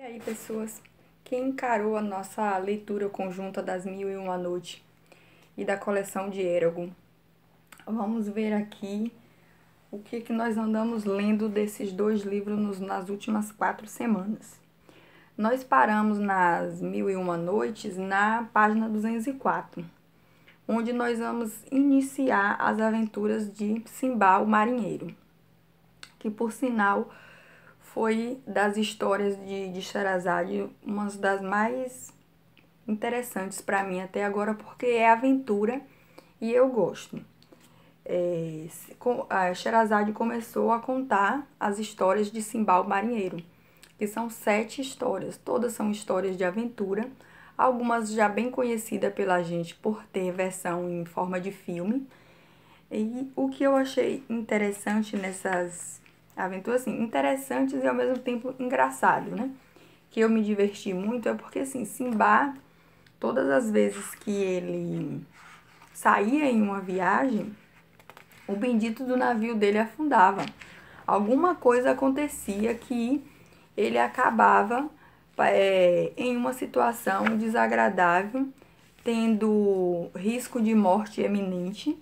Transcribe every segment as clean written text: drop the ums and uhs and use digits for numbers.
aí, pessoas, quem encarou a nossa leitura conjunta das Mil e Uma Noite e da coleção de Eragon? Vamos ver aqui o que nós andamos lendo desses dois livros nas últimas 4 semanas. Nós paramos nas Mil e Uma Noites na página 204, onde nós vamos iniciar as aventuras de Simba, o marinheiro, que por sinal foi das histórias de Sherazade uma das mais interessantes para mim até agora, porque é aventura e eu gosto. A Sherazade começou a contar as histórias de Simba, o marinheiro, que são 7 histórias, todas são histórias de aventura, algumas já bem conhecidas pela gente por ter versão em forma de filme. E o que eu achei interessante nessas aventuras, assim, interessantes e ao mesmo tempo engraçado, né? Que eu me diverti muito é porque, assim, Simba, todas as vezes que ele saía em uma viagem, o bendito do navio dele afundava. Alguma coisa acontecia que ele acabava em uma situação desagradável, tendo risco de morte eminente.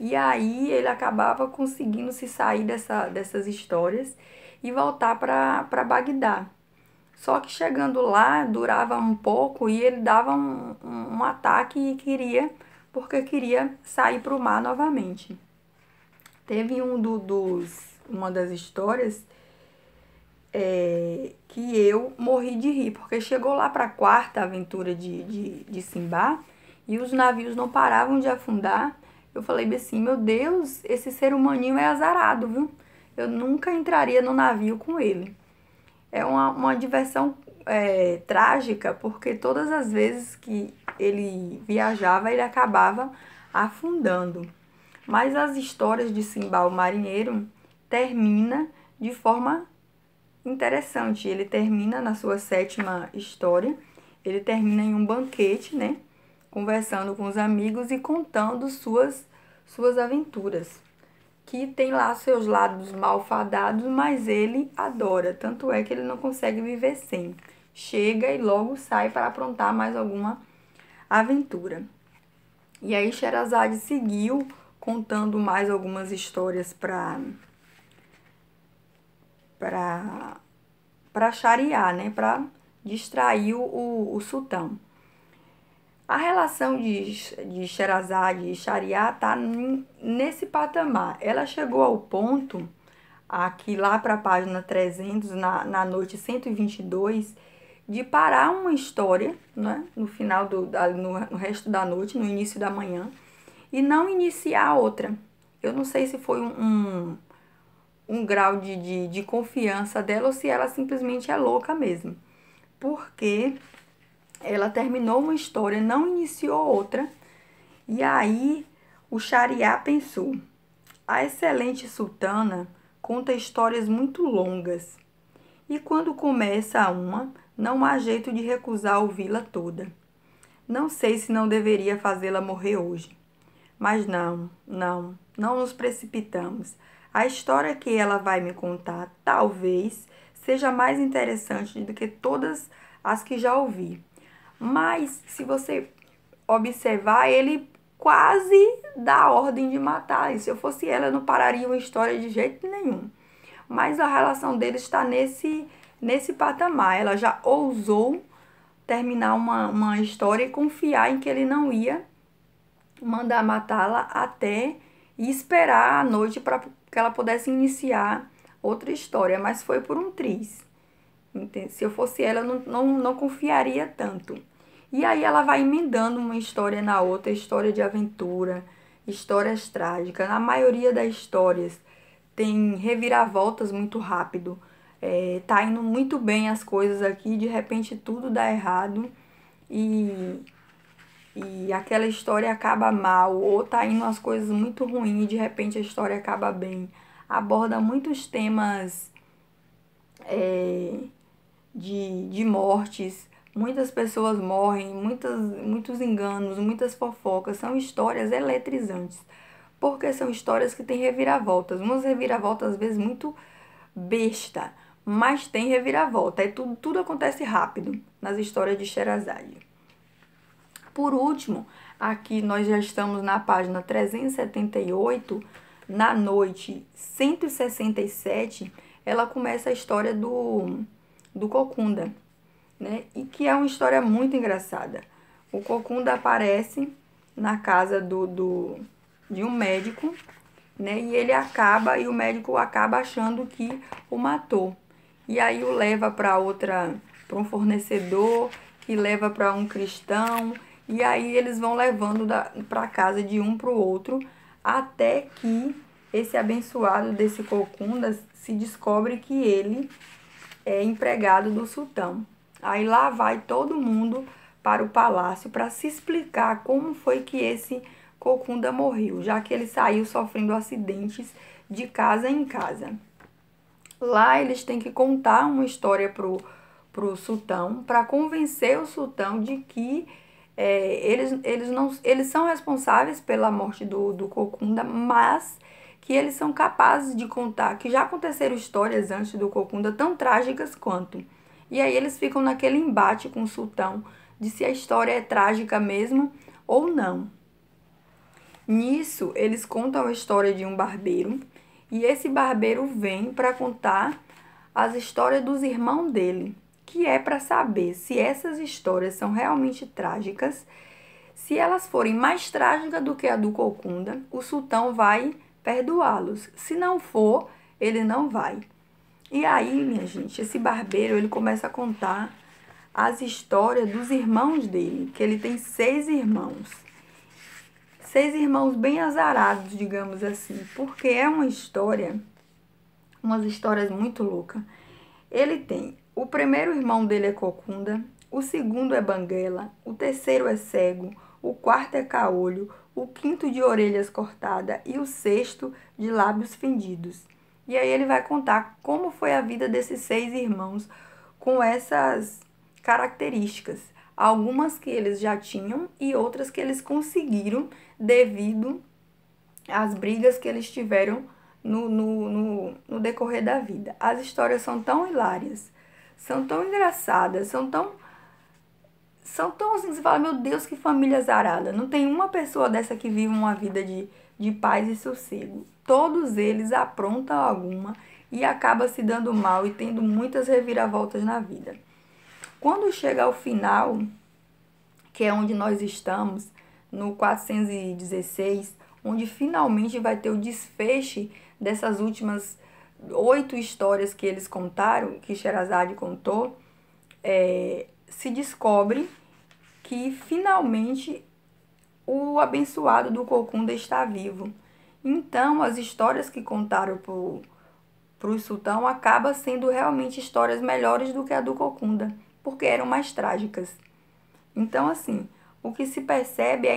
E aí ele acabava conseguindo se sair dessas histórias e voltar para Bagdá. Só que chegando lá, durava um pouco e ele dava um ataque e porque queria sair para o mar novamente. Teve uma das histórias que eu morri de rir, porque chegou lá para a 4ª aventura de Simba e os navios não paravam de afundar. Eu falei assim, meu Deus, esse ser humaninho é azarado, viu? Eu nunca entraria no navio com ele. É uma diversão trágica, porque todas as vezes que ele viajava, ele acabava afundando. Mas as histórias de Simba, o marinheiro, termina de forma interessante. Ele termina na sua 7ª história, ele termina em um banquete, né? Conversando com os amigos e contando suas aventuras. Que tem lá seus lados malfadados, mas ele adora. Tanto é que ele não consegue viver sem. Chega e logo sai para aprontar mais alguma aventura. E aí Sherazade seguiu contando mais algumas histórias para Shariar, né? Para distrair o sultão. A relação de Sherazade e Shariar tá nesse patamar. Ela chegou ao ponto, aqui lá para a página 300, na noite 122, de parar uma história, né, no final, no resto da noite, no início da manhã, e não iniciar outra. Eu não sei se foi um grau de confiança dela ou se ela simplesmente é louca mesmo. Porque ela terminou uma história, não iniciou outra, e aí o Shariar pensou: a excelente sultana conta histórias muito longas, e quando começa uma, não há jeito de recusar ouvi-la toda. Não sei se não deveria fazê-la morrer hoje. Mas não nos precipitamos. A história que ela vai me contar talvez seja mais interessante do que todas as que já ouvi. Mas, se você observar, ele quase dá a ordem de matar. E se eu fosse ela, eu não pararia uma história de jeito nenhum. Mas a relação deles está nesse patamar. Ela já ousou terminar uma história e confiar em que ele não ia mandar matá-la até e esperar a noite para que ela pudesse iniciar outra história. Mas foi por um triz. Se eu fosse ela, eu não confiaria tanto. E aí ela vai emendando uma história na outra, história de aventura, histórias trágicas. Na maioria das histórias tem reviravoltas muito rápido. Tá indo muito bem as coisas aqui, de repente tudo dá errado e aquela história acaba mal, ou tá indo as coisas muito ruins e de repente a história acaba bem. Aborda muitos temas de mortes, muitas pessoas morrem, muitos enganos, muitas fofocas. São histórias eletrizantes, porque são histórias que têm reviravoltas. Umas reviravoltas, às vezes, muito besta, mas tem reviravolta. Tudo acontece rápido nas histórias de Sherazade. Por último, aqui nós já estamos na página 378, na noite 167, ela começa a história do Cocunda, né? E que é uma história muito engraçada. O Cocunda aparece na casa de um médico, né? E o médico acaba achando que o matou. E aí o leva para um fornecedor, que leva para um cristão, e aí eles vão levando para casa de um para o outro, até que esse abençoado desse Cocunda se descobre que ele é empregado do sultão. Aí lá vai todo mundo para o palácio para se explicar como foi que esse Cocunda morreu, já que ele saiu sofrendo acidentes de casa em casa. Lá eles têm que contar uma história pro sultão, para convencer o sultão de que eles são responsáveis pela morte do Cocunda, mas que eles são capazes de contar que já aconteceram histórias antes do Cocunda tão trágicas quanto. E aí eles ficam naquele embate com o sultão de se a história é trágica mesmo ou não. Nisso, eles contam a história de um barbeiro, e esse barbeiro vem para contar as histórias dos irmãos dele, que é para saber se essas histórias são realmente trágicas. Se elas forem mais trágicas do que a do Cocunda, o sultão vai perdoá-los. Se não for, ele não vai. E aí, minha gente, esse barbeiro, ele começa a contar as histórias dos irmãos dele, que ele tem 6 irmãos. 6 irmãos bem azarados, digamos assim, porque é umas histórias muito loucas. Ele tem, o primeiro irmão dele é Cocunda, o segundo é Banguela, o terceiro é cego, o quarto é caolho, o quinto de orelhas cortadas e o sexto de lábios fendidos. E aí ele vai contar como foi a vida desses 6 irmãos com essas características. Algumas que eles já tinham e outras que eles conseguiram devido às brigas que eles tiveram no decorrer da vida. As histórias são tão hilárias, são tão engraçadas, são tão assim, você fala, meu Deus, que família azarada. Não tem uma pessoa dessa que vive uma vida de paz e sossego. Todos eles aprontam alguma e acaba se dando mal e tendo muitas reviravoltas na vida. Quando chega ao final, que é onde nós estamos, no 416, onde finalmente vai ter o desfecho dessas últimas 8 histórias que eles contaram, que Sherazade contou, se descobre que finalmente o abençoado do Cocunda está vivo. Então, as histórias que contaram para o sultão acabam sendo realmente histórias melhores do que a do Cocunda, porque eram mais trágicas. Então, assim, o que se percebe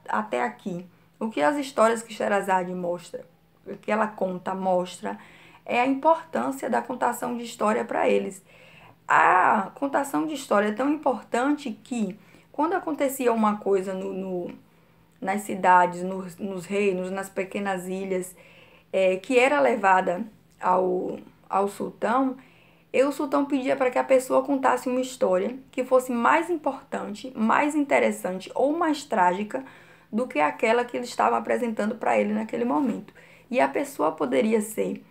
até aqui, o que as histórias que Sherazade mostra, o que ela conta, mostra, é a importância da contação de história para eles. A contação de história é tão importante que, quando acontecia uma coisa nas cidades, nos reinos, nas pequenas ilhas, que era levada ao sultão, o sultão pedia para que a pessoa contasse uma história que fosse mais importante, mais interessante ou mais trágica do que aquela que eles estavam apresentando para ele naquele momento. E a pessoa poderia ser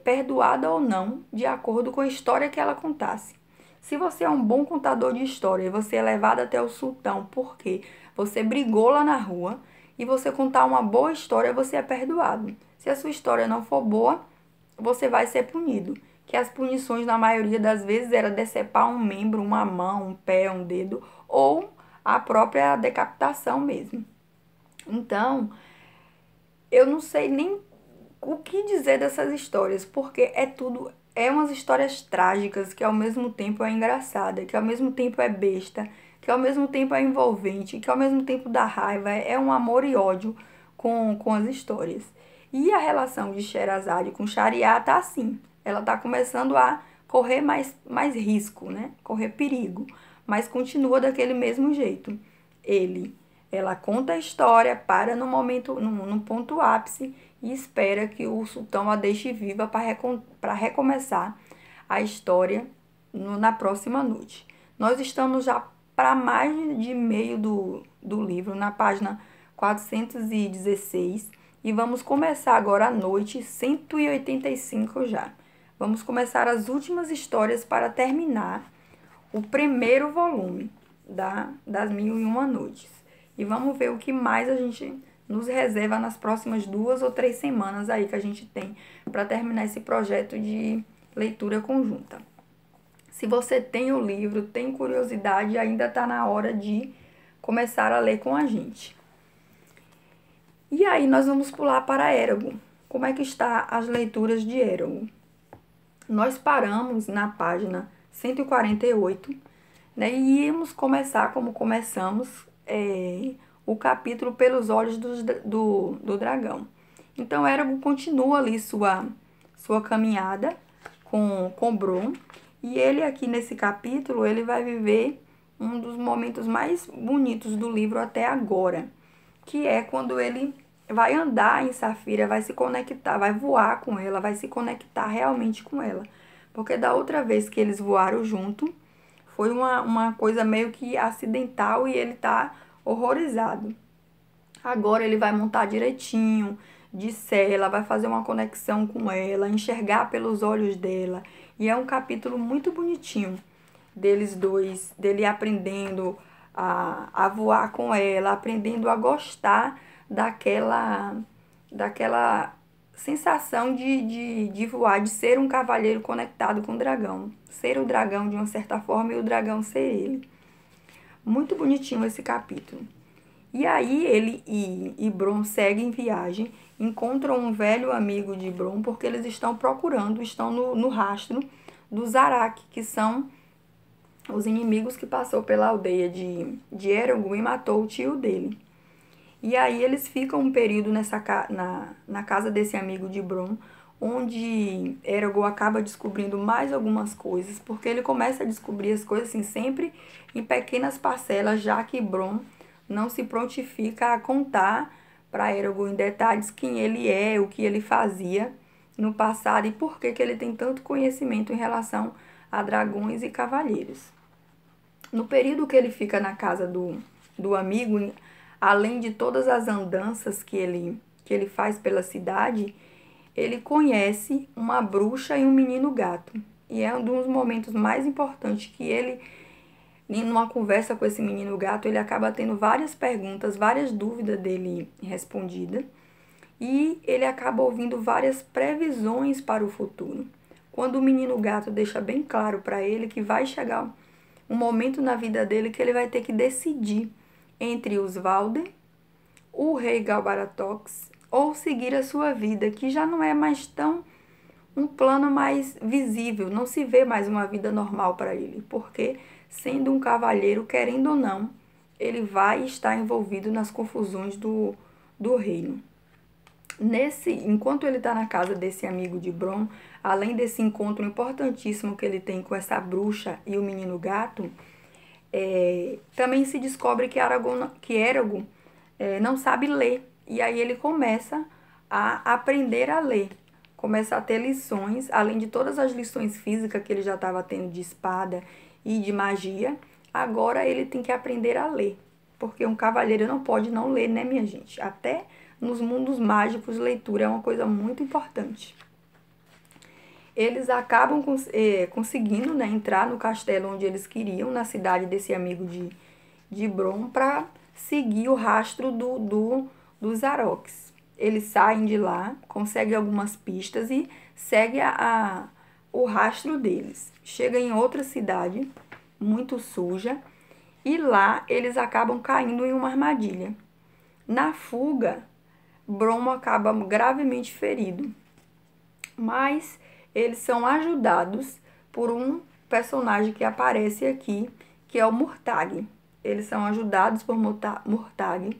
perdoada ou não, de acordo com a história que ela contasse. Se você é um bom contador de história e você é levado até o sultão porque você brigou lá na rua e você contar uma boa história, você é perdoado. Se a sua história não for boa, você vai ser punido. Que as punições, na maioria das vezes, era decepar um membro, uma mão, um pé, um dedo, ou a própria decapitação mesmo. Então, eu não sei nem o que dizer dessas histórias, porque é umas histórias trágicas, que ao mesmo tempo é engraçada, que ao mesmo tempo é besta, que ao mesmo tempo é envolvente, que ao mesmo tempo dá raiva, é um amor e ódio com as histórias. E a relação de Sherazade com Shariar tá assim, ela tá começando a correr mais risco, né? Correr perigo, mas continua daquele mesmo jeito. Ela conta a história, para no ponto ápice e espera que o sultão a deixe viva para recomeçar a história na próxima noite. Nós estamos já para mais de meio do livro, na página 416, e vamos começar agora a noite 185 já. Vamos começar as últimas histórias para terminar o primeiro volume das 1001 Noites. E vamos ver o que mais a gente nos reserva nas próximas 2 ou 3 semanas aí que a gente tem para terminar esse projeto de leitura conjunta. Se você tem o livro, tem curiosidade, ainda está na hora de começar a ler com a gente. E aí nós vamos pular para Eragon. Como é que está as leituras de Eragon? Nós paramos na página 148, né, e íamos começar, como começamos, o capítulo pelos olhos do dragão. Então, Eragon continua ali sua caminhada com Bronn, e ele aqui nesse capítulo, ele vai viver um dos momentos mais bonitos do livro até agora, que é quando ele vai andar em Saphira, vai se conectar, vai voar com ela, vai se conectar realmente com ela. Porque da outra vez que eles voaram junto, foi uma coisa meio que acidental e ele tá horrorizado. Agora ele vai montar direitinho, de cela, vai fazer uma conexão com ela, enxergar pelos olhos dela. E é um capítulo muito bonitinho deles dois, dele aprendendo a voar com ela, aprendendo a gostar daquela sensação de voar, de ser um cavaleiro conectado com o dragão. Ser o dragão de uma certa forma e o dragão ser ele. Muito bonitinho esse capítulo. E aí ele e Bronn seguem viagem, encontram um velho amigo de Bronn, porque eles estão no rastro dos Arak, que são os inimigos que passou pela aldeia de Eragon e matou o tio dele. E aí eles ficam um período na casa desse amigo de Bronn, onde Eragon acaba descobrindo mais algumas coisas, porque ele começa a descobrir as coisas assim, sempre em pequenas parcelas, já que Bronn não se prontifica a contar para Eragon em detalhes quem ele é, o que ele fazia no passado e por que ele tem tanto conhecimento em relação a dragões e cavalheiros. No período que ele fica na casa do amigo, além de todas as andanças que ele faz pela cidade, ele conhece uma bruxa e um menino gato. E é um dos momentos mais importantes que ele, numa conversa com esse menino gato, ele acaba tendo várias perguntas, várias dúvidas dele respondidas. E ele acaba ouvindo várias previsões para o futuro. Quando o menino gato deixa bem claro para ele que vai chegar um momento na vida dele que ele vai ter que decidir entre os Valder, o rei Galbaratox, ou seguir a sua vida, que já não é mais tão um plano mais visível, não se vê mais uma vida normal para ele, porque sendo um cavalheiro, querendo ou não, ele vai estar envolvido nas confusões do reino. Enquanto ele está na casa desse amigo de Bronn, além desse encontro importantíssimo que ele tem com essa bruxa e o menino gato, também se descobre que Eragon não sabe ler. E aí ele começa a aprender a ler. Começa a ter lições, além de todas as lições físicas que ele já estava tendo de espada e de magia. Agora ele tem que aprender a ler. Porque um cavaleiro não pode não ler, né, minha gente? Até nos mundos mágicos, leitura é uma coisa muito importante. Eles acabam conseguindo, né, entrar no castelo onde eles queriam, na cidade desse amigo de Bronn, para seguir o rastro dos Aroks. Eles saem de lá, conseguem algumas pistas e seguem o rastro deles. Chegam em outra cidade, muito suja, e lá eles acabam caindo em uma armadilha. Na fuga, Bronn acaba gravemente ferido, mas eles são ajudados por um personagem que aparece aqui, que é o Murtagh. Eles são ajudados por Murtagh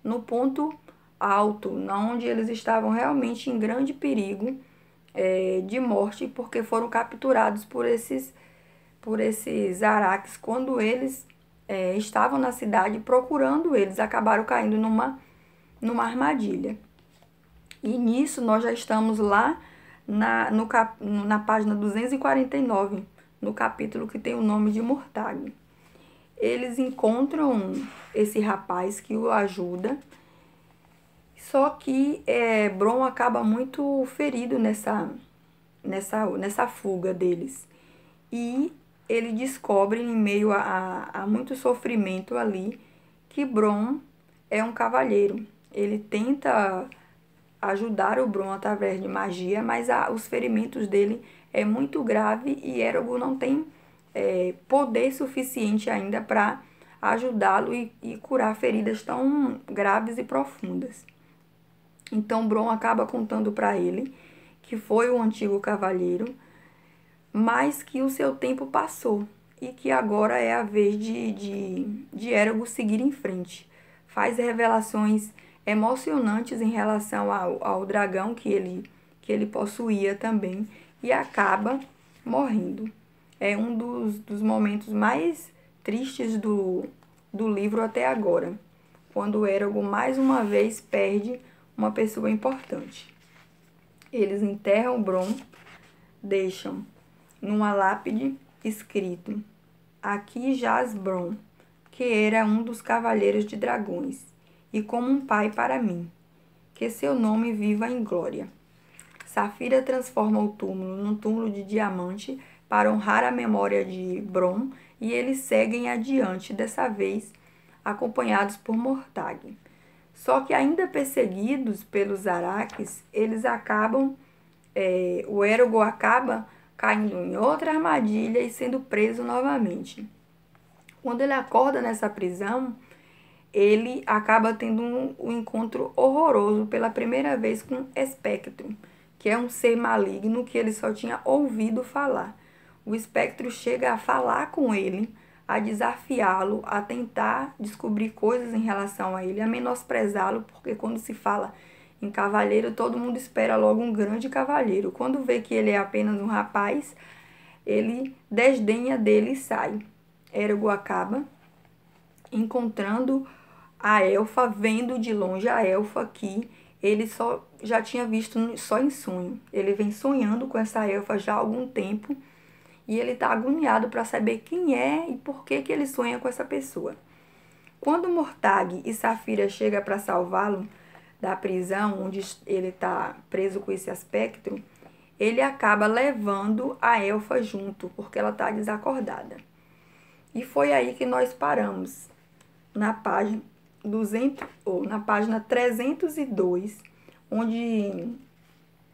no ponto alto, onde eles estavam realmente em grande perigo de morte, porque foram capturados por esses Araks. Quando eles estavam na cidade procurando eles, acabaram caindo numa armadilha. E nisso nós já estamos lá na página 249, no capítulo que tem o nome de Mortag. Eles encontram esse rapaz que o ajuda, só que Bron acaba muito ferido nessa fuga deles. E ele descobre, em meio a muito sofrimento ali, que Bron é um cavalheiro. Ele tenta ajudar o Bron através de magia, mas os ferimentos dele é muito grave e Eragon não tem poder suficiente ainda para ajudá-lo e curar feridas tão graves e profundas. Então Bron acaba contando para ele que foi o antigo cavalheiro, mas que o seu tempo passou e que agora é a vez de Eragon seguir em frente. Faz revelações emocionantes em relação ao dragão que ele possuía também e acaba morrendo. É um dos momentos mais tristes do livro até agora, quando Eragon mais uma vez perde uma pessoa importante. Eles enterram Bron, deixam numa lápide escrito: aqui jaz Bron, que era um dos cavaleiros de dragões, e como um pai para mim, que seu nome viva em glória. Safira transforma o túmulo num túmulo de diamante para honrar a memória de Bron, e eles seguem adiante, dessa vez acompanhados por Mortag. Só que ainda perseguidos pelos Araques, o Eragon acaba caindo em outra armadilha e sendo preso novamente. Quando ele acorda nessa prisão, ele acaba tendo um encontro horroroso pela primeira vez com Espectro, que é um ser maligno que ele só tinha ouvido falar. O Espectro chega a falar com ele, a desafiá-lo, a tentar descobrir coisas em relação a ele, a menosprezá-lo, porque quando se fala em cavalheiro, todo mundo espera logo um grande cavalheiro. Quando vê que ele é apenas um rapaz, ele desdenha dele e sai. Eragon acaba encontrando a elfa, vendo de longe a elfa que ele já tinha visto só em sonho. Ele vem sonhando com essa elfa já há algum tempo e ele está agoniado para saber quem é e por que ele sonha com essa pessoa. Quando Mortag e Safira chegam para salvá-lo da prisão, onde ele está preso com esse espectro, ele acaba levando a elfa junto, porque ela está desacordada. E foi aí que nós paramos, na página 302, onde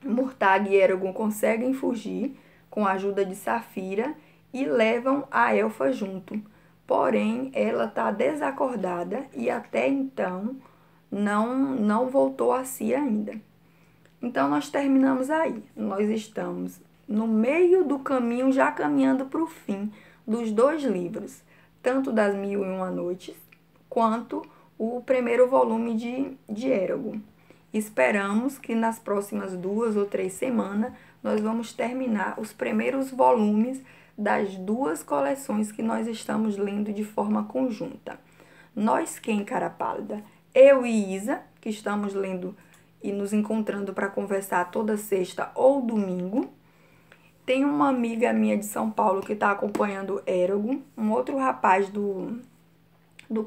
Mortag e Eragon conseguem fugir com a ajuda de Safira e levam a elfa junto. Porém, ela está desacordada e até então não voltou a si ainda. Então, nós terminamos aí. Nós estamos no meio do caminho, já caminhando para o fim dos 2 livros, tanto das 1001 Noites, quanto o primeiro volume de Eragon. Esperamos que nas próximas 2 ou 3 semanas nós vamos terminar os primeiros volumes das 2 coleções que nós estamos lendo de forma conjunta. Nós quem, cara pálida? Eu e Isa, que estamos lendo e nos encontrando para conversar toda sexta ou domingo. Tem uma amiga minha de São Paulo que está acompanhando Eragon, um outro rapaz do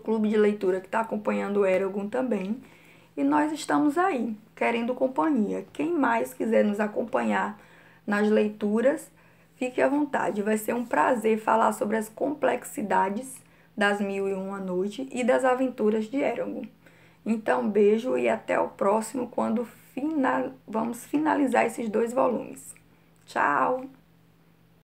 clube de leitura que está acompanhando Eragon também. E nós estamos aí, querendo companhia. Quem mais quiser nos acompanhar nas leituras, fique à vontade. Vai ser um prazer falar sobre as complexidades das 1001 Noites e das aventuras de Eragon. Então, beijo e até o próximo, quando vamos finalizar esses 2 volumes. Tchau!